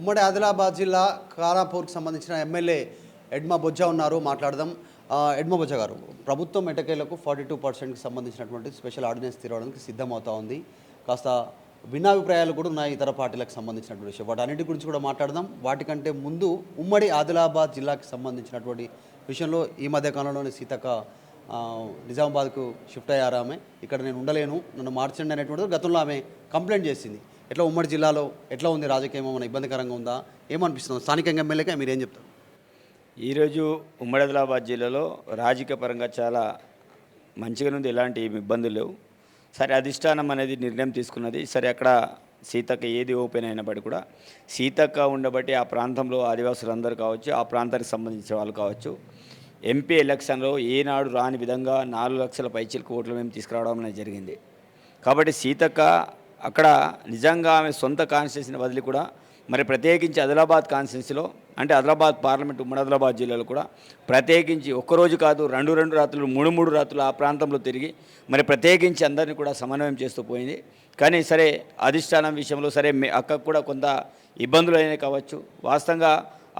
ఉమ్మడి ఆదిలాబాద్ జిల్లా ఖానాపూర్కి సంబంధించిన ఎమ్మెల్యే ఎడ్మ బొజ్జ ఉన్నారు, మాట్లాడదాం. ఎడ్మ బొజ్జ గారు, ప్రభుత్వం ఎటకేలకు 42%కి సంబంధించినటువంటి స్పెషల్ ఆర్డినెన్స్ తీరడానికి సిద్ధమవుతా ఉంది. కాస్త భిన్నాభిప్రాయాలు కూడా ఉన్నాయి ఇతర పార్టీలకు సంబంధించినటువంటి విషయం. వాటన్నిటి గురించి కూడా మాట్లాడదాం. వాటికంటే ముందు ఉమ్మడి ఆదిలాబాద్ జిల్లాకి సంబంధించినటువంటి విషయంలో ఈ మధ్య కాలంలోనే సీతక్క నిజామాబాద్కు షిఫ్ట్ అయ్యారు. ఆమె ఇక్కడ నేను ఉండలేను, నన్ను మార్చండి అనేటువంటిది గతంలో ఆమె కంప్లైంట్ చేసింది. ఎట్లా ఉమ్మడి జిల్లాలో ఎట్లా ఉంది రాజకీయం, ఏమైనా ఇబ్బందికరంగా ఉందా, ఏమనిపిస్తుంది స్థానికంగా ఎమ్మెల్యేగా మీరేం చెప్తారు? ఈరోజు ఉమ్మడి ఆదిలాబాద్ జిల్లాలో రాజకీయ పరంగా చాలా మంచిగా ఉంది, ఎలాంటి ఇబ్బందులు లేవు. సరే, అధిష్టానం అనేది నిర్ణయం తీసుకున్నది. సరే, అక్కడ సీతక్క ఏది ఓపెన్ అయినప్పటికీ కూడా సీతక్క ఉండబట్టి ఆ ప్రాంతంలో ఆదివాసులందరూ కావచ్చు, ఆ ప్రాంతానికి సంబంధించిన వాళ్ళు కావచ్చు, ఎంపీ ఎలక్షన్లో ఏనాడు రాని విధంగా 4 లక్షల పైచిలకు ఓట్లు మేము తీసుకురావడం అనేది జరిగింది. కాబట్టి సీతక్క అక్కడ నిజంగా ఆమె సొంత కాన్స్టిట్యూన్సీని వదిలి కూడా మరి ప్రత్యేకించి ఆదిలాబాద్ కాన్స్టిట్యూన్సీలో, అంటే ఆదిలాబాద్ పార్లమెంట్ ఉమ్మడి ఆదిలాబాద్ జిల్లాలో కూడా ప్రత్యేకించి ఒక్కరోజు కాదు 2 రాత్రులు 3 రాత్రులు ఆ ప్రాంతంలో తిరిగి మరి ప్రత్యేకించి అందరినీ కూడా సమన్వయం చేస్తూ పోయింది. కానీ సరే, అధిష్టానం విషయంలో సరే అక్కకు కూడా కొంత ఇబ్బందులు అయినాయి కావచ్చు. వాస్తవంగా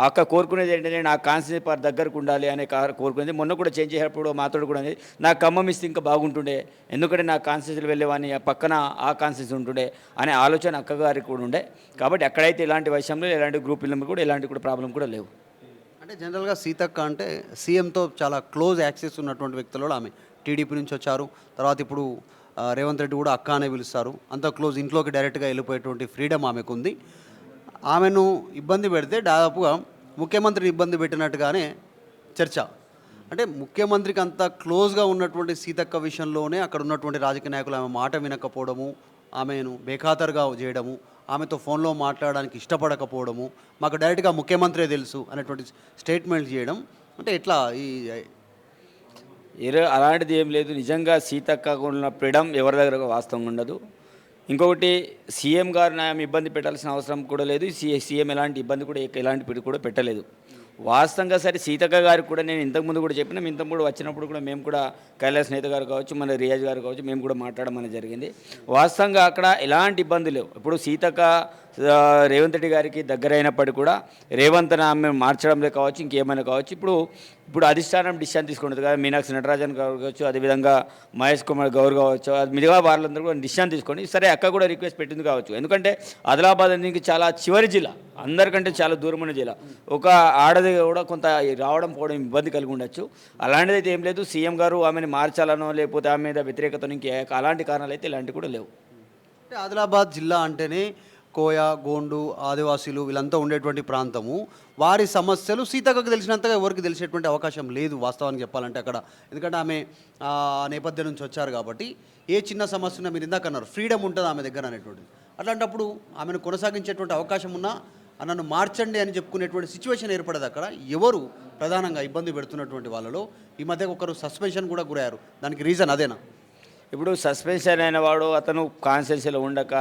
అక్క కోరుకునేది ఏంటంటే నా కాన్స్టిట్యూన్సీ దగ్గరకు ఉండాలి అనే కోరుకునేది. మొన్న కూడా చేంజ్ చేసేటప్పుడు మాట్లాడు కూడా నాకు ఖమ్మం ఇస్తే ఇంకా బాగుంటుండే, ఎందుకంటే నా కాన్స్టిట్యూన్సీలు వెళ్ళేవాని పక్కన ఆ కాన్స్టిట్యూన్సీ ఉంటుండే అనే ఆలోచన అక్కగారికి కూడా ఉండే. కాబట్టి అక్కడైతే ఇలాంటి విషయంలో ఎలాంటి గ్రూప్ నెంబర్ కూడా ఎలాంటి కూడా ప్రాబ్లం కూడా లేవు. అంటే జనరల్గా సీతక్క అంటే సీఎంతో చాలా క్లోజ్ యాక్సెస్ ఉన్నటువంటి వ్యక్తులు. ఆమె టీడీపీ నుంచి వచ్చారు, తర్వాత ఇప్పుడు రేవంత్ రెడ్డి కూడా అక్క అనే పిలుస్తారు. అంత క్లోజ్, ఇంట్లోకి డైరెక్ట్గా వెళ్ళిపోయేటువంటి ఫ్రీడమ్ ఆమెకు ఉంది. ఆమెను ఇబ్బంది పెడితే దాదాపుగా ముఖ్యమంత్రిని ఇబ్బంది పెట్టినట్టుగానే చర్చ. అంటే ముఖ్యమంత్రికి అంత క్లోజ్గా ఉన్నటువంటి సీతక్క విషయంలోనే అక్కడ ఉన్నటువంటి రాజకీయ నాయకులు ఆమె మాట వినకపోవడము, ఆమెను బేఖాతరుగా చేయడము, ఆమెతో ఫోన్లో మాట్లాడడానికి ఇష్టపడకపోవడము, మాకు డైరెక్ట్గా ముఖ్యమంత్రే తెలుసు అనేటువంటి స్టేట్మెంట్ చేయడం, అంటే ఎట్లా అలాంటిది ఏం లేదు. నిజంగా సీతక్క ఉన్న ఫ్రీడమ్ ఎవరి దగ్గర వాస్తవంగా ఉండదు. ఇంకొకటి, సీఎం గారిని ఆమె ఇబ్బంది పెట్టాల్సిన అవసరం కూడా లేదు. సీఎం ఎలాంటి ఇబ్బంది కూడా ఎలాంటి పిడి కూడా పెట్టలేదు వాస్తవంగా. సరే, సీతక్క గారికి కూడా నేను ఇంతకుముందు కూడా చెప్పినాం. ఇంతకుముందు వచ్చినప్పుడు కూడా మేము కూడా కైలాస్ నేత గారు కావచ్చు, మన రియాజ్ గారు కావచ్చు, మేము కూడా మాట్లాడమని జరిగింది. వాస్తవంగా అక్కడ ఎలాంటి ఇబ్బంది లేవు. ఇప్పుడు సీతక్క రేవంత్ రెడ్డి గారికి దగ్గర అయినప్పటికీ కూడా రేవంత్ ఆమె మార్చడంలో కావచ్చు, ఇంకేమైనా కావచ్చు, ఇప్పుడు అధిష్టానం డిసిషన్ తీసుకుంటుంది కదా. మీనాక్షి నటరాజన్ గారు కావచ్చు, అదేవిధంగా మహేష్ కుమార్ గౌర్ కావచ్చు, మిగతా వాళ్ళందరూ కూడా డిసిషన్ తీసుకొని సరే అక్క కూడా రిక్వెస్ట్ పెట్టింది కావచ్చు. ఎందుకంటే ఆదిలాబాద్ అనేది చాలా చివరి జిల్లా, అందరికంటే చాలా దూరమైన జిల్లా. ఒక ఆడది కూడా కొంత రావడం పోవడం ఇబ్బంది కలిగి ఉండొచ్చు. అలాంటిది అయితే ఏం లేదు. సీఎం గారు ఆమెను మార్చాలనో లేకపోతే ఆమె మీద వ్యతిరేకతను ఇంకే అలాంటి కారణాలు అయితే ఇలాంటివి కూడా లేవు. అంటే ఆదిలాబాద్ జిల్లా అంటేనే కోయ, గోండు, ఆదివాసీలు వీళ్ళంతా ఉండేటువంటి ప్రాంతము. వారి సమస్యలు సీతక్కకు తెలిసినంతగా ఎవరికి తెలిసేటువంటి అవకాశం లేదు వాస్తవానికి చెప్పాలంటే అక్కడ. ఎందుకంటే ఆమె నేపథ్యం నుంచి వచ్చారు కాబట్టి ఏ చిన్న సమస్య ఉన్నా, మీరు ఇందాక అన్నారు ఫ్రీడమ్ ఉంటుంది ఆమె దగ్గర అనేటువంటిది. అట్లాంటప్పుడు ఆమెను కొనసాగించేటువంటి అవకాశం ఉన్నా నన్ను మార్చండి అని చెప్పుకునేటువంటి సిచ్యువేషన్ ఏర్పడదు అక్కడ. ఎవరు ప్రధానంగా ఇబ్బంది పెడుతున్నటువంటి వాళ్ళలో ఈ మధ్య ఒకరు సస్పెన్షన్ కూడా గురయ్యారు. దానికి రీజన్ అదేనా? ఇప్పుడు సస్పెన్షన్ అయిన వాడు అతను కాన్స్టిట్యూన్సీలో ఉండక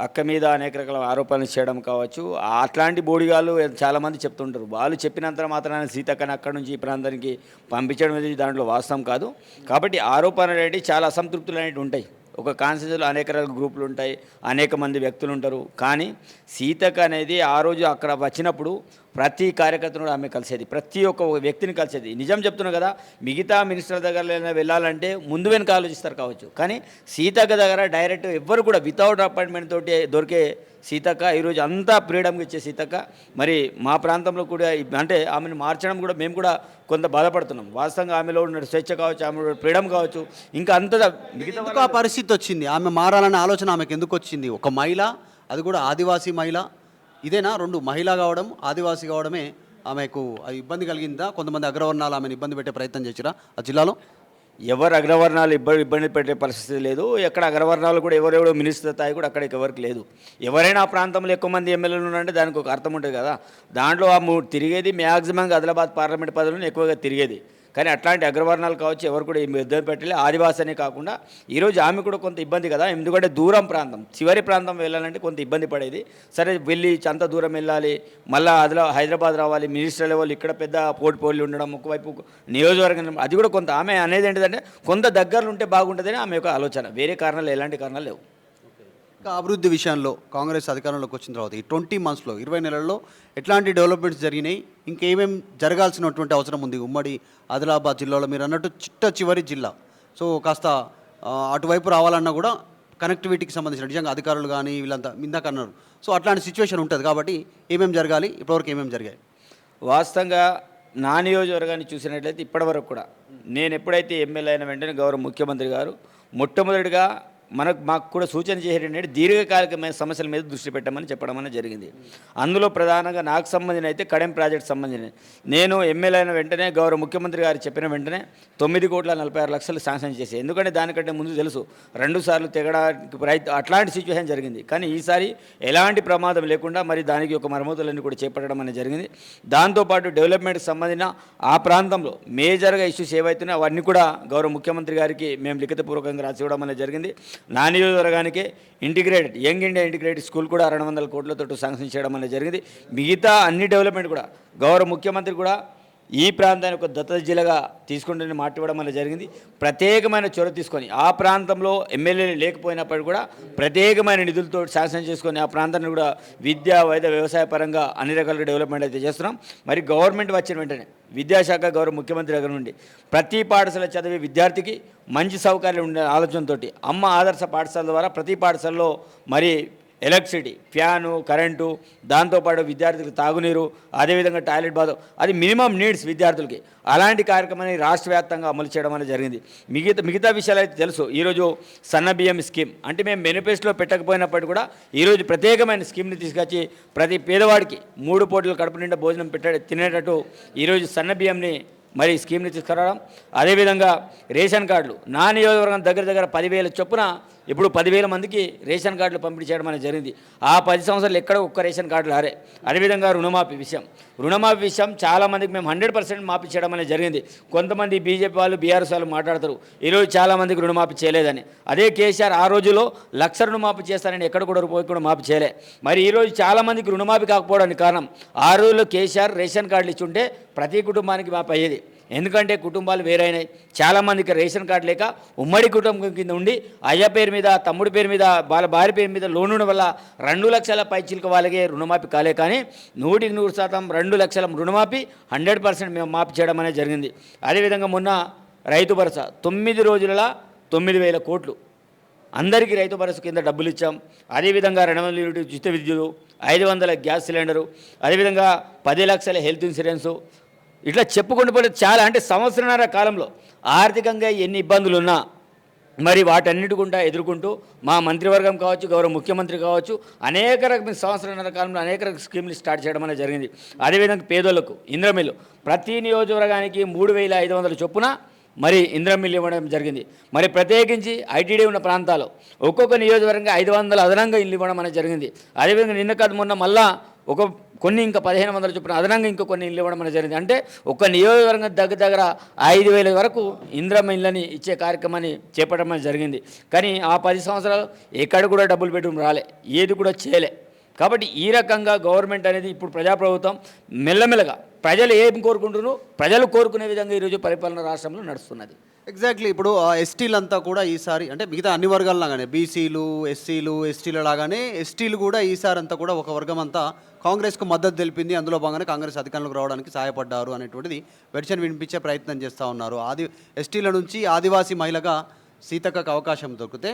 అక్క మీద అనేక రకాల ఆరోపణలు చేయడం కావచ్చు. అట్లాంటి బోడిగాళ్ళు చాలామంది చెప్తుంటారు. వాళ్ళు చెప్పినంత మాత్రాన సీతక్కని అక్కడి నుంచి ఈ ప్రాంతానికి పంపించడం అనేది దాంట్లో వాస్తవం కాదు. కాబట్టి ఆరోపణలు అనేవి చాలా అసంతృప్తులు అనేవి ఉంటాయి. ఒక కాన్స్టిట్యూన్సీలో అనేక రకాల గ్రూపులు ఉంటాయి, అనేక మంది వ్యక్తులు ఉంటారు. కానీ సీతక్క అనేది ఆ రోజు అక్కడ వచ్చినప్పుడు ప్రతి కార్యకర్తను ఆమె కలిసేది, ప్రతి ఒక్క వ్యక్తిని కలిసేది. నిజం చెప్తున్నా కదా, మిగతా మినిస్టర్ దగ్గర వెళ్ళాలంటే ముందు వెనక ఆలోచిస్తారు కావచ్చు, కానీ సీతక్క దగ్గర డైరెక్ట్ ఎవ్వరు కూడా వితౌట్ అపాయింట్మెంట్ తోటి దొరికే సీతక్క ఈరోజు అంతా ఫ్రీడమ్గా ఇచ్చే సీతక్క. మరి మా ప్రాంతంలో కూడా అంటే ఆమెను మార్చడం కూడా మేము కూడా కొంత బాధపడుతున్నాం. వాస్తవంగా ఆమెలో ఉన్న స్వేచ్ఛ కావచ్చు, ఆమె ఫ్రీడమ్ కావచ్చు, ఇంకా అంతగా మిగతా పరిస్థితి వచ్చింది. ఆమె మారాలనే ఆలోచన ఆమెకు ఎందుకు వచ్చింది? ఒక మహిళ, అది కూడా ఆదివాసీ మహిళ. ఇదేనా 2 మహిళ కావడం, ఆదివాసీ కావడమే ఆమెకు ఇబ్బంది కలిగిందా? కొంతమంది అగ్రవర్ణాలు ఆమెను ఇబ్బంది పెట్టే ప్రయత్నం చేసిరా ఆ జిల్లాలో? ఎవరు అగ్రవర్ణాలు ఇబ్బంది పెట్టే పరిస్థితి లేదు. ఎక్కడ అగ్రవర్ణాలు కూడా ఎవరెవరో మినిస్టర్ స్థాయి కూడా అక్కడ ఎవరికి లేదు. ఎవరైనా ఆ ప్రాంతంలో ఎక్కువ మంది ఎమ్మెల్యేలు ఉన్నారంటే దానికి ఒక అర్థం ఉంటుంది కదా. దాంట్లో తిరిగేది మ్యాక్సిమంగా ఆదిలాబాద్ పార్లమెంట్ పదవులను ఎక్కువగా తిరిగేది. కానీ అట్లాంటి అగ్రవర్ణాలు కావచ్చు ఎవరు కూడా ఇబ్బంది పెట్టలే. ఆదివాసనే కాకుండా ఈరోజు ఆమె కూడా కొంత ఇబ్బంది కదా, ఎందుకంటే దూరం ప్రాంతం, చివరి ప్రాంతం వెళ్ళాలంటే కొంత ఇబ్బంది పడేది. సరే, వెళ్ళి అంత దూరం వెళ్ళాలి, మళ్ళీ హైదరాబాద్ రావాలి, మినిస్టర్ లెవెల్ ఇక్కడ పెద్ద పోటీ ఉండడం, ఒకవైపు నియోజకవర్గం, అది కూడా కొంత ఆమె అనేది ఏంటిదంటే కొంత దగ్గరలో ఉంటే బాగుంటుందని ఆమె యొక్క ఆలోచన. వేరే కారణాలు ఎలాంటి కారణాలు లేవు. ఇంకా అభివృద్ధి విషయంలో కాంగ్రెస్ అధికారంలోకి వచ్చిన తర్వాత ఈ 20 మంత్స్లో 20 నెలల్లో ఎట్లాంటి డెవలప్మెంట్స్ జరిగినాయి, ఇంకేమేం జరగాల్సినటువంటి అవసరం ఉంది ఉమ్మడి ఆదిలాబాద్ జిల్లాలో? మీరు అన్నట్టు చివరి జిల్లా, సో కాస్త అటువైపు రావాలన్నా కూడా కనెక్టివిటీకి సంబంధించిన నిజంగా అధికారులు కానీ వీళ్ళంతా ఇందాక అన్నారు. సో అట్లాంటి సిచ్యువేషన్ ఉంటుంది కాబట్టి ఏమేమి జరగాలి, ఇప్పటివరకు ఏమేమి జరిగాయి? వాస్తవంగా నా నియోజకవర్గాన్ని చూసినట్లయితే ఇప్పటివరకు కూడా నేను ఎప్పుడైతే ఎమ్మెల్యే అయిన వెంటనే గౌరవ ముఖ్యమంత్రి గారు మొట్టమొదటిగా మాకు కూడా సూచన చేసేది ఏంటంటే దీర్ఘకాలికమైన సమస్యల మీద దృష్టి పెట్టమని చెప్పడం అనేది జరిగింది. అందులో ప్రధానంగా నాకు సంబంధించిన అయితే కడెం ప్రాజెక్ట్ సంబంధించిన నేను ఎమ్మెల్యే అయిన వెంటనే గౌరవ ముఖ్యమంత్రి గారు చెప్పిన వెంటనే 9,46,00,000 శాంక్షన్ చేసి, ఎందుకంటే దానికంటే ముందు తెలుసు 2 సార్లు తెగడానికి అట్లాంటి సిచ్యువేషన్ జరిగింది. కానీ ఈసారి ఎలాంటి ప్రమాదం లేకుండా మరి దానికి ఒక మరమ్మతులన్నీ కూడా చేపట్టడం అనేది జరిగింది. దాంతోపాటు డెవలప్మెంట్కి సంబంధించిన ఆ ప్రాంతంలో మేజర్గా ఇష్యూస్ ఏవైతున్నాయో అవన్నీ కూడా గౌరవ ముఖ్యమంత్రి గారికి మేము లిఖితపూర్వకంగా రాసి ఇవ్వడం అనేది జరిగింది. నా నియోజకవర్గానికి integrated young India integrated school కూడా 200 కోట్లతో శాంక్షన్ చేయడం అనేది జరిగింది. మిగతా అన్ని డెవలప్మెంట్ కూడా గౌరవ ముఖ్యమంత్రి కూడా ఈ ప్రాంతాన్ని ఒక దత్తత జిల్లాగా తీసుకుంటే మాట్లాడడం అనేది జరిగింది. ప్రత్యేకమైన చొరవ తీసుకొని ఆ ప్రాంతంలో ఎమ్మెల్యేలు లేకపోయినప్పటికీ కూడా ప్రత్యేకమైన నిధులతో శాంక్షన్ చేసుకొని ఆ ప్రాంతాన్ని కూడా విద్యా వైద్య వ్యవసాయ పరంగా అన్ని రకాల డెవలప్మెంట్ అయితే చేస్తున్నాం. మరి గవర్నమెంట్ వచ్చిన వెంటనే విద్యాశాఖ గౌరవ ముఖ్యమంత్రి దగ్గర నుండి ప్రతి పాఠశాల చదివే విద్యార్థికి మంచి సౌకర్యాలు ఉండే ఆలోచనతో అమ్మ ఆదర్శ పాఠశాల ద్వారా ప్రతి పాఠశాలలో మరి ఎలక్ట్రిసిటీ, ఫ్యాను, కరెంటు, దాంతోపాటు విద్యార్థులకు తాగునీరు, అదేవిధంగా టాయిలెట్ బాత్, అది మినిమం నీడ్స్ విద్యార్థులకి. అలాంటి కార్యక్రమాన్ని రాష్ట్ర వ్యాప్తంగా అమలు చేయడం అనేది జరిగింది. మిగతా విషయాలు అయితే తెలుసు. ఈరోజు సన్న బియ్యం స్కీమ్ అంటే మేము మేనిఫెస్టోలో పెట్టకపోయినప్పటికీ కూడా ఈరోజు ప్రత్యేకమైన స్కీమ్ని తీసుకొచ్చి ప్రతి పేదవాడికి 3 పూటలు కడుపు నిండా భోజనం తినేటట్టు ఈరోజు సన్న బియ్యంని మరి స్కీమ్ని తీసుకురావడం. అదేవిధంగా రేషన్ కార్డులు నా నియోజకవర్గం దగ్గర 10,000 చొప్పున ఇప్పుడు 10,000 మందికి రేషన్ కార్డులు పంపిణీ చేయడం అనేది జరిగింది. ఆ 10 సంవత్సరాలు ఎక్కడ ఒక్క రేషన్ కార్డులు ఆరే. అదేవిధంగా రుణమాఫీ విషయం చాలామందికి మేము 100% మాఫీ చేయడం అనేది జరిగింది. కొంతమంది బీజేపీ వాళ్ళు బీఆర్ఎస్ వాళ్ళు మాట్లాడతారు ఈరోజు చాలామందికి రుణమాఫీ చేయలేదని. అదే కేసీఆర్ ఆ రోజులో 1,00,000 రుణమాఫీ చేస్తానని ఎక్కడ కూడా రూపాయి కూడా మాఫీ చేయలే. మరి ఈరోజు చాలామందికి రుణమాఫీ కాకపోవడానికి కారణం ఆ రోజుల్లో కేసీఆర్ రేషన్ కార్డులు ఇచ్చుంటే ప్రతి కుటుంబానికి మాఫీ అయ్యేది. ఎందుకంటే కుటుంబాలు వేరైనాయి. చాలామందికి రేషన్ కార్డు లేక ఉమ్మడి కుటుంబం కింద ఉండి అయ్య పేరు మీద, తమ్ముడి పేరు మీద, వాళ్ళ భార్య పేరు మీద లోన్ ఉండడం వల్ల 2 లక్షల పైచిలకు వాళ్ళకే రుణమాఫీ కాలే. కానీ 100% 2 లక్షల రుణమాఫీ 100% మేము మాఫీ చేయడం అనేది జరిగింది. అదేవిధంగా మొన్న రైతు భరోసా 9 రోజుల 9,000 కోట్లు అందరికీ రైతు భరోసా కింద డబ్బులు ఇచ్చాం. అదేవిధంగా 200 యూనిట్ ఉచిత విద్యుత్, 500 గ్యాస్ సిలిండరు, అదేవిధంగా 10 లక్షల హెల్త్ ఇన్సూరెన్సు, ఇట్లా చెప్పుకుంటూ పోతే చాలా. అంటే సంవత్సరాల కాలంలో ఆర్థికంగా ఎన్ని ఇబ్బందులు ఉన్నా మరి వాటన్నిటి గుండా ఎదుర్కొంటూ మా మంత్రివర్గం కావచ్చు, గౌరవ ముఖ్యమంత్రి కావచ్చు, అనేక రకమైన సంవత్సరాల కాలంలో అనేక రకాల స్కీమ్లు స్టార్ట్ చేయడం అనేది జరిగింది. అదేవిధంగా పేదోళ్లకు ఇంద్రమిల్లు ప్రతి నియోజకవర్గానికి 3,500 చొప్పున మరి ఇంద్రమిల్లు ఇవ్వడం జరిగింది. మరి ప్రత్యేకించి ఐటీడీ ఉన్న ప్రాంతాల్లో ఒక్కొక్క నియోజకవర్గంగా 500 అదనంగా ఇల్లు ఇవ్వడం అనేది జరిగింది. అదేవిధంగా నిన్న కాదు మొన్న మళ్ళా కొన్ని ఇంకా 1,500 చొప్పున అదనంగా ఇంకో కొన్ని ఇల్లు ఇవ్వడం అనేది జరిగింది. అంటే ఒక నియోజకవర్గం దగ్గర 5,000 వరకు ఇంద్రమ్మ ఇళ్ళని ఇచ్చే కార్యక్రమాన్ని చేపట్టడం అనేది జరిగింది. కానీ ఆ 10 సంవత్సరాలు ఎక్కడ కూడా డబుల్ బెడ్రూమ్ రాలే, ఏది కూడా చేయలే. కాబట్టి ఈ రకంగా గవర్నమెంట్ అనేది ఇప్పుడు ప్రజాప్రభుత్వం మెల్లమెల్లగా ప్రజలు ఏం కోరుకుంటున్నారో ప్రజలు కోరుకునే విధంగా ఈరోజు పరిపాలన రాష్ట్రంలో నడుస్తున్నది. ఎగ్జాక్ట్లీ. ఇప్పుడు ఆ ఎస్టీలంతా కూడా ఈసారి అంటే మిగతా అన్ని వర్గాల లాగానే బీసీలు, ఎస్సీలు, ఎస్టీల లాగానే ఎస్టీలు కూడా ఈసారి అంతా కూడా ఒక వర్గం అంతా కాంగ్రెస్కు మద్దతు తెలిపింది. అందులో భాగంగానే కాంగ్రెస్ అధికారంలోకి రావడానికి సహాయపడ్డారు అనేటువంటిది వెర్షన్ వినిపించే ప్రయత్నం చేస్తూ ఉన్నారు. ఎస్టీల నుంచి ఆదివాసీ మహిళగా సీతక్కకు అవకాశం దొరికితే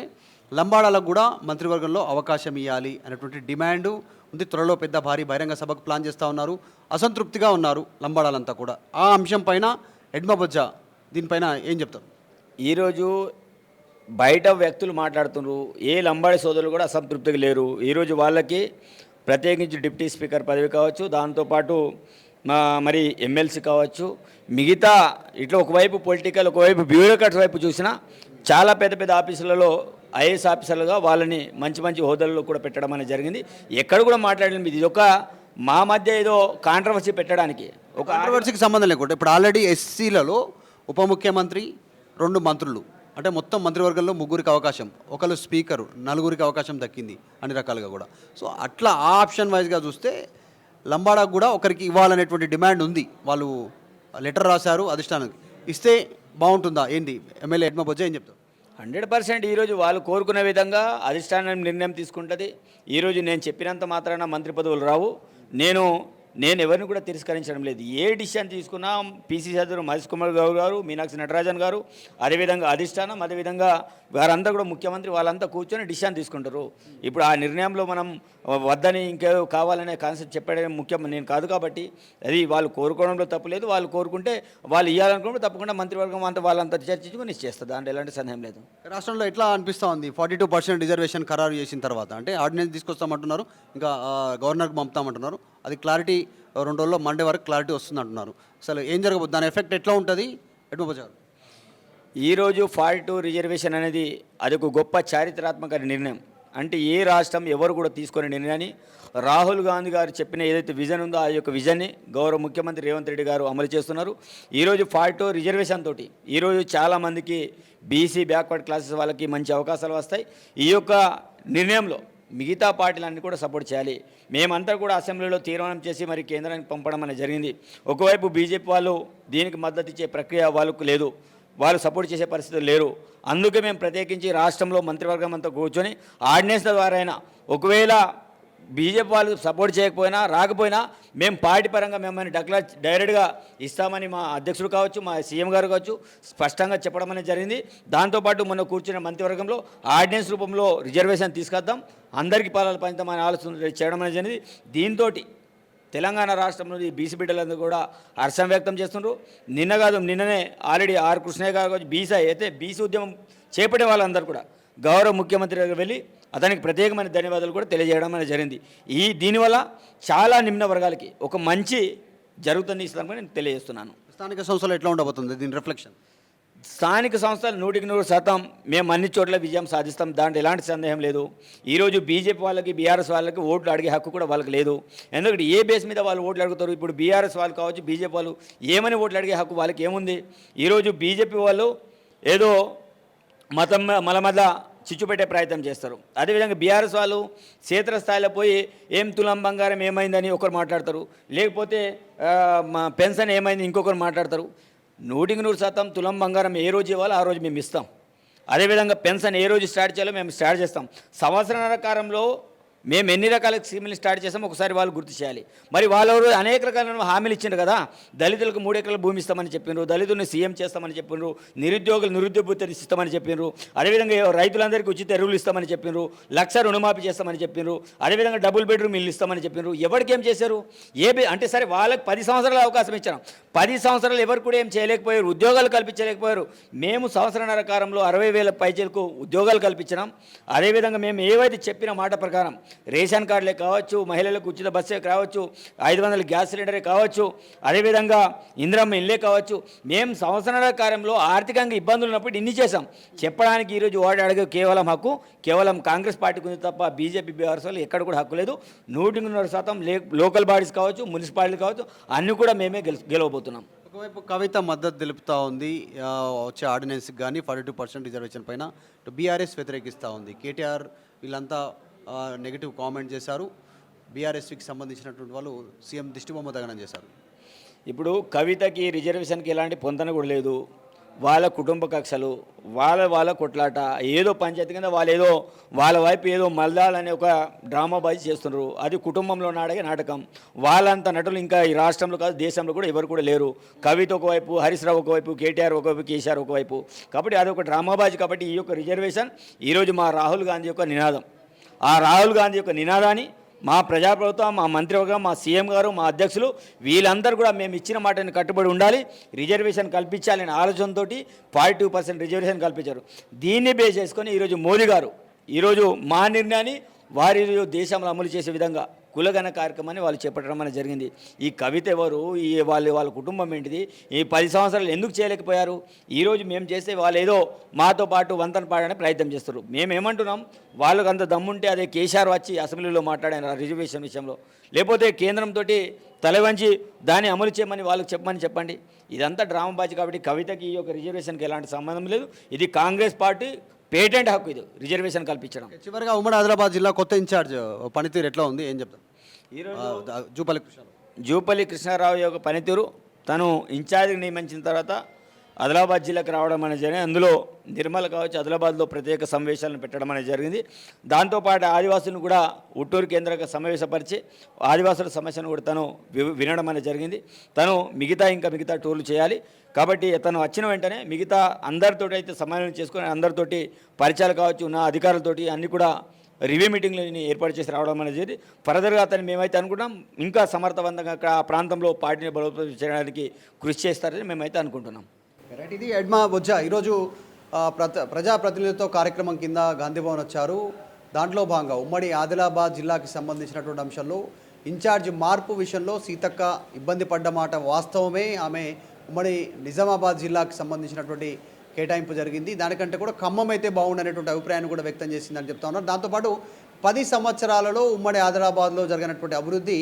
లంబాడాలకు కూడా మంత్రివర్గంలో అవకాశం ఇవ్వాలి అనేటువంటి డిమాండు ఉంది. త్వరలో పెద్ద భారీ బహిరంగ సభకు ప్లాన్ చేస్తూ ఉన్నారు. అసంతృప్తిగా ఉన్నారు లంబాడాలంతా కూడా. ఆ అంశం పైన ఎడ్మబొజ్జ దీనిపైన ఏం చెప్తారు? ఈరోజు బయట వ్యక్తులు మాట్లాడుతున్నారు, ఏ లంబాడి సోదరులు కూడా అసంతృప్తిగా లేరు. ఈరోజు వాళ్ళకి ప్రత్యేకించి డిప్యూటీ స్పీకర్ పదవి కావచ్చు, దాంతోపాటు మరి ఎమ్మెల్సీ కావచ్చు, మిగతా ఇట్లా ఒకవైపు పొలిటికల్, ఒకవైపు బ్యూరోక్రాట్స్ వైపు చూసినా చాలా పెద్ద ఆఫీసులలో ఐఏఎస్ ఆఫీసర్లుగా వాళ్ళని మంచి హోదాల్లో కూడా పెట్టడం అనేది జరిగింది. ఎక్కడ కూడా మాట్లాడలేదు. ఇది ఒక మా మధ్య ఏదో కాంట్రవర్సీ పెట్టడానికి, ఒక కాంట్రవర్సీకి సంబంధం లేకుండా ఇప్పుడు ఆల్రెడీ ఎస్సీలలో ఉప ముఖ్యమంత్రి, 2 మంత్రులు, అంటే మొత్తం మంత్రివర్గంలో 3కి అవకాశం, ఒకరు స్పీకరు, 4కి అవకాశం దక్కింది అన్ని రకాలుగా కూడా. సో అట్లా ఆ ఆప్షన్ వైజ్గా చూస్తే లంబాడాకు కూడా ఒకరికి ఇవ్వాలనేటువంటి డిమాండ్ ఉంది. వాళ్ళు లెటర్ రాశారు అధిష్టానానికి. ఇస్తే బాగుంటుందా ఏంటి? ఎమ్మెల్యే ఎడ్మబొజ్జ ఏం చెప్తారు? 100% ఈరోజు వాళ్ళు కోరుకునే విధంగా అధిష్టానం నిర్ణయం తీసుకుంటుంది. ఈరోజు నేను చెప్పినంత మాత్రాన మంత్రి పదవులు రావు. నేను ఎవరిని కూడా తిరస్కరించడం లేదు. ఏ డిసిషన్ తీసుకున్నా పీసీసీ అధ్యక్షుడు మహేష్ కుమార్ గౌడ్ గారు, మీనాక్షి నటరాజన్ గారు, అదేవిధంగా అధిష్టానం, అదేవిధంగా వారంతా కూడా ముఖ్యమంత్రి వాళ్ళంతా కూర్చొని డిసిషన్ తీసుకుంటారు. ఇప్పుడు ఆ నిర్ణయంలో మనం వద్దని ఇంకేదో కావాలనే కాన్సెప్ట్ చెప్పడం ముఖ్యం నేను కాదు. కాబట్టి అది వాళ్ళు కోరుకోవడంలో తప్పు లేదు. వాళ్ళు కోరుకుంటే వాళ్ళు ఇవ్వాలనుకుంటే తప్పకుండా మంత్రివర్గం అంతా వాళ్ళంతా చర్చించుకొని ఇచ్చేస్తుంది. దాంట్లో ఎలాంటి సందేహం లేదు. రాష్ట్రంలో ఎట్లా అనిపిస్తూ ఉంది 42% రిజర్వేషన్ ఖరారు చేసిన తర్వాత? అంటే ఆర్డినెన్స్ తీసుకొస్తామంటున్నారు, ఇంకా గవర్నర్కి పంపుతామంటున్నారు. అది క్లారిటీ 2 రోజుల్లో మండే వరకు క్లారిటీ వస్తుంది అంటున్నారు. అసలు ఏం జరగబోతుంది, దాని ఎఫెక్ట్ ఎట్లా ఉంటుంది ఎటుపోచారు? ఈరోజు 42 రిజర్వేషన్ అనేది అది ఒక గొప్ప చారిత్రాత్మక నిర్ణయం. అంటే ఏ రాష్ట్రం ఎవరు కూడా తీసుకునే నిర్ణయాన్ని రాహుల్ గాంధీ గారు చెప్పిన ఏదైతే విజన్ ఉందో ఆ యొక్క విజన్ని గౌరవ ముఖ్యమంత్రి రేవంత్ రెడ్డి గారు అమలు చేస్తున్నారు. ఈరోజు 42 రిజర్వేషన్ తోటి ఈరోజు చాలామందికి బీసీ బ్యాక్వర్డ్ క్లాసెస్ వాళ్ళకి మంచి అవకాశాలు వస్తాయి. ఈ యొక్క నిర్ణయంలో మిగతా పార్టీలన్నీ కూడా సపోర్ట్ చేయాలి. మేమంతా కూడా అసెంబ్లీలో తీర్మానం చేసి మరి కేంద్రానికి పంపడం అనేది జరిగింది. ఒకవైపు బీజేపీ వాళ్ళు దీనికి మద్దతు ఇచ్చే ప్రక్రియ వాళ్ళకు లేదు, వాళ్ళు సపోర్ట్ చేసే పరిస్థితులు లేరు. అందుకే మేము ప్రత్యేకించి రాష్ట్రంలో మంత్రివర్గం అంతా కూర్చొని ఆర్డినెన్స్ల ద్వారా అయినా ఒకవేళ బీజేపీ వాళ్ళు సపోర్ట్ చేయకపోయినా రాకపోయినా మేము పార్టీ పరంగా మిమ్మల్ని డైరెక్ట్గా ఇస్తామని మా అధ్యక్షుడు కావచ్చు, మా సీఎం గారు కావచ్చు స్పష్టంగా చెప్పడం అనేది జరిగింది. దాంతోపాటు మొన్న కూర్చున్న మంత్రివర్గంలో ఆర్డినెన్స్ రూపంలో రిజర్వేషన్ తీసుకొద్దాం, అందరికీ పాలన పంచుతామని ఆలోచన చేయడం అనేది జరిగింది. దీంతో తెలంగాణ రాష్ట్రంలో బీసీ బిడ్డలందరూ కూడా హర్షం వ్యక్తం చేస్తున్నారు. నిన్ననే ఆల్రెడీ ఆర్ కృష్ణయ్య గారు బీసీ ఉద్యమం చేపట్టే వాళ్ళందరూ కూడా గౌరవ ముఖ్యమంత్రి దగ్గర వెళ్ళి అతనికి ప్రత్యేకమైన ధన్యవాదాలు కూడా తెలియజేయడం అనేది జరిగింది. దీనివల్ల చాలా నిమ్న వర్గాలకి ఒక మంచి జరుగుతుంది ఇస్తామని నేను తెలియజేస్తున్నాను. స్థానిక సంస్థలు ఎట్లా ఉండబోతుంది దీని రిఫ్లెక్షన్? స్థానిక సంస్థలు 100% మేము అన్ని చోట్ల విజయం సాధిస్తాం, దాంట్లో ఎలాంటి సందేహం లేదు. ఈరోజు బీజేపీ వాళ్ళకి బీఆర్ఎస్ వాళ్ళకి ఓట్లు అడిగే హక్కు కూడా వాళ్ళకి లేదు. ఎందుకంటే ఏ బేస్ మీద వాళ్ళు ఓట్లు అడుగుతారు? ఇప్పుడు బీఆర్ఎస్ వాళ్ళు కావచ్చు, బీజేపీ వాళ్ళు ఏమని ఓట్లు అడిగే హక్కు వాళ్ళకి ఏముంది? ఈరోజు బీజేపీ వాళ్ళు ఏదో మల మధ్య చిచ్చు పెట్టే ప్రయత్నం చేస్తారు. అదేవిధంగా బీఆర్ఎస్ వాళ్ళు క్షేత్రస్థాయిలో పోయి ఏం తులం బంగారం ఏమైందని ఒకరు మాట్లాడతారు, లేకపోతే పెన్షన్ ఏమైంది ఇంకొకరు మాట్లాడతారు. 100% తులం బంగారం ఏ రోజు ఇవ్వాలో ఆ రోజు మేము ఇస్తాం. అదేవిధంగా పెన్షన్ ఏ రోజు స్టార్ట్ చేయాలో మేము స్టార్ట్ చేస్తాం. సంవత్సరాల కాలంలో మేము ఎన్ని రకాల స్కీములు స్టార్ట్ చేస్తాం ఒకసారి వాళ్ళు గుర్తు చేయాలి. మరి వాళ్ళు అనేక రకాల హామీలు ఇచ్చిండ్రు కదా. దళితులకు 3 ఎకరాల భూమి ఇస్తామని చెప్పిండ్రు, దళితులను సీఎం చేస్తామని చెప్పిండ్రు, నిరుద్యోగ భృతి ఇస్తామని చెప్పిండ్రు, అదేవిధంగా రైతులందరికీ ఉచిత ఎరువులు ఇస్తామని చెప్పిండ్రు, 1,00,000 రుణమాఫీ చేస్తామని చెప్పిండ్రు, అదేవిధంగా డబుల్ బెడ్రూమ్ ఇల్లు ఇస్తామని చెప్పిండ్రు. ఎవరికి ఏం చేశారు? అంటే సరే వాళ్ళకి 10 సంవత్సరాల అవకాశం ఇచ్చాం. 10 సంవత్సరాలు ఎవరు కూడా ఏం చేయలేకపోయారు, ఉద్యోగాలు కల్పించలేకపోయారు. మేము సంవత్సరాల కాలంలో 60,000 పైచలకు ఉద్యోగాలు కల్పించినాం. అదేవిధంగా మేము ఏవైతే చెప్పిన మాట ప్రకారం రేషన్ కార్డులే కావచ్చు, మహిళలకు ఉచిత బస్సే కావచ్చు, 500 గ్యాస్ సిలిండరే కావచ్చు, అదేవిధంగా ఇందిరమ్మ ఇల్లే కావచ్చు, మేము సంవత్సరాల కాలంలో ఆర్థికంగా ఇబ్బందులు ఉన్నప్పుడు ఇన్ని చేశాం. చెప్పడానికి ఈరోజు వాడు అడిగే కేవలం కాంగ్రెస్ పార్టీకి ఉంది తప్ప బీజేపీ బీఆర్ఎస్ వాళ్ళు ఎక్కడ కూడా హక్కు లేదు. 100% లోకల్ బాడీస్ కావచ్చు, మున్సిపాలిటీ కావచ్చు, అన్నీ కూడా మేమే గెలవబోతున్నాం. ఒకవైపు కవిత మద్దతు తెలుపుతూ ఉంది వచ్చే ఆర్డినెన్స్కి కానీ 42% రిజర్వేషన్ పైన. బీఆర్ఎస్ వ్యతిరేకిస్తూ ఉంది. కేటీఆర్ వీళ్ళంతా నెగిటివ్ కామెంట్ చేశారు. బీఆర్ఎస్కి సంబంధించినటువంటి వాళ్ళు సీఎం దిష్టిబొమ్మ దగనం చేశారు. ఇప్పుడు కవితకి రిజర్వేషన్కి ఎలాంటి పొందన కూడా లేదు. వాళ్ళ కుటుంబ కక్షలు, వాళ్ళ కొట్లాట, ఏదో పంచాయతీ కింద వాళ్ళ వైపు ఏదో మల్దాలని ఒక డ్రామా బాజీ చేస్తున్నారు. అది కుటుంబంలో నాడే నాటకం. వాళ్ళంత నటులు ఇంకా ఈ రాష్ట్రంలో కాదు దేశంలో కూడా ఎవరు కూడా లేరు. కవిత ఒకవైపు, హరీష్ రావు ఒకవైపు, కేటీఆర్ ఒకవైపు, కేసీఆర్ ఒకవైపు. కాబట్టి అది ఒక డ్రామా బాజీ. కాబట్టి ఈ యొక్క రిజర్వేషన్ ఈరోజు మా రాహుల్ గాంధీ యొక్క నినాదం. ఆ రాహుల్ గాంధీ యొక్క నినాదాన్ని మా ప్రజాప్రభుత్వం, మా మంత్రివర్గం, మా సీఎం గారు, మా అధ్యక్షులు వీళ్ళందరూ కూడా మేము ఇచ్చిన మాటని కట్టుబడి ఉండాలి, రిజర్వేషన్ కల్పించాలనే ఆలోచనతో 42% రిజర్వేషన్ కల్పించారు. దీన్ని బేస్ చేసుకొని ఈరోజు మోదీ గారు ఈరోజు మా నిర్ణయాన్ని వారి దేశంలో అమలు చేసే విధంగా కులగణ కార్యక్రమాన్ని వాళ్ళు చేపట్టడం అనేది జరిగింది. ఈ కవిత ఎవరు, వాళ్ళ కుటుంబం ఏంటిది, ఈ 10 సంవత్సరాలు ఎందుకు చేయలేకపోయారు? ఈరోజు మేము చేస్తే వాళ్ళు ఏదో మాతో పాటు వంతన పాడడానికి ప్రయత్నం చేస్తారు. మేమేమంటున్నాం, వాళ్ళకు అంత దమ్ముంటే అదే కేసీఆర్ వచ్చి అసెంబ్లీలో మాట్లాడారు రిజర్వేషన్ విషయంలో, లేకపోతే కేంద్రంతో తలవంచి దాన్ని అమలు చేయమని వాళ్ళకి చెప్పండి. ఇదంతా డ్రామా బాజీ. కాబట్టి కవితకి ఈ యొక్క రిజర్వేషన్కి ఎలాంటి సంబంధం లేదు. ఇది కాంగ్రెస్ పార్టీ పేటెంట్ హక్కు, ఇది రిజర్వేషన్ కల్పించడం. చివరిగా ఉమ్మడి ఆదిలాబాద్ జిల్లా కొత్త ఇన్ఛార్జ్ పనితీరు ఎట్లా ఉంది, ఏం చెప్తారు? ఈరోజు జూపల్లి కృష్ణారావు యొక్క పనితీరు, తను ఇన్ఛార్జిని నియమించిన తర్వాత ఆదిలాబాద్ జిల్లాకు రావడం అనేది జరిగింది. అందులో నిర్మల్ కావచ్చు, ఆదిలాబాద్లో ప్రత్యేక సమావేశాలను పెట్టడం అనేది జరిగింది. దాంతోపాటు ఆదివాసులను కూడా ఉట్టూరు కేంద్రంగా సమావేశపరిచి ఆదివాసుల సమస్యను కూడా తను వినడం అనేది జరిగింది. తను మిగతా టూర్లు చేయాలి కాబట్టి తను వచ్చిన వెంటనే మిగతా అందరితోటి అయితే సమన్వయం చేసుకొని అందరితోటి పరిచయాలు కావచ్చు, ఉన్న అధికారులతోటి అన్నీ కూడా రివ్యూ మీటింగ్లని ఏర్పాటు చేసి రావడం అనేది ఫర్దర్గా అతను మేమైతే అనుకుంటాం ఇంకా సమర్థవంతంగా అక్కడ ఆ ప్రాంతంలో పార్టీని బలోపేతం చేయడానికి కృషి చేస్తారని మేమైతే అనుకుంటున్నాం. రైట్, ఇది ఎడ్మా బొజ్జా ఈరోజు ప్రజాప్రతినిధులతో కార్యక్రమం కింద గాంధీభవన్ వచ్చారు. దాంట్లో భాగంగా ఉమ్మడి ఆదిలాబాద్ జిల్లాకి సంబంధించినటువంటి అంశంలో ఇన్ఛార్జ్ మార్పు విషయంలో సీతక్క ఇబ్బంది పడ్డ మాట వాస్తవమే. ఆమె ఉమ్మడి నిజామాబాద్ జిల్లాకి సంబంధించినటువంటి కేటాయింపు జరిగింది, దానికంటే కూడా ఖమ్మం అయితే బాగుండనేటువంటి అభిప్రాయాన్ని కూడా వ్యక్తం చేసిందని చెప్తా ఉన్నారు. దాంతోపాటు 10 సంవత్సరాలలో ఉమ్మడి ఆదిలాబాద్లో జరిగినటువంటి అభివృద్ధి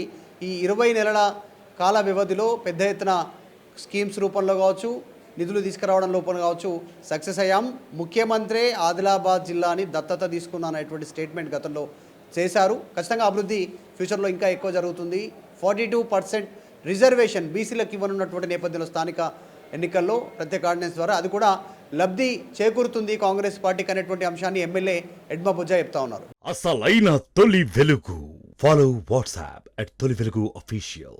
ఈ 20 నెలల కాల వ్యవధిలో పెద్ద ఎత్తున స్కీమ్స్ రూపంలో కావచ్చు, నిధులు తీసుకురావడం రూపంలో కావచ్చు సక్సెస్ అయ్యాం. ముఖ్యమంత్రి ఆదిలాబాద్ జిల్లాని దత్తత తీసుకున్నాననేటువంటి స్టేట్మెంట్ గతంలో చేశారు. ఖచ్చితంగా అభివృద్ధి ఫ్యూచర్లో ఇంకా ఎక్కువ జరుగుతుంది. 42% రిజర్వేషన్ బీసీలకు ఇవ్వనున్నటువంటి నేపథ్యంలో స్థానిక ఎన్నికల్లో ప్రత్యేక ఆర్డినెన్స్ ద్వారా అది కూడా లబ్ధి చేకూరుతుంది కాంగ్రెస్ పార్టీకి అనేటువంటి అంశాన్ని ఎమ్మెల్యే ఎడ్మా బొజ్జా చెప్తా ఉన్నారు. అసలైన తొలి వెలుగు. ఫాలో వాట్సాప్ @తొలి వెలుగు అఫీషియల్.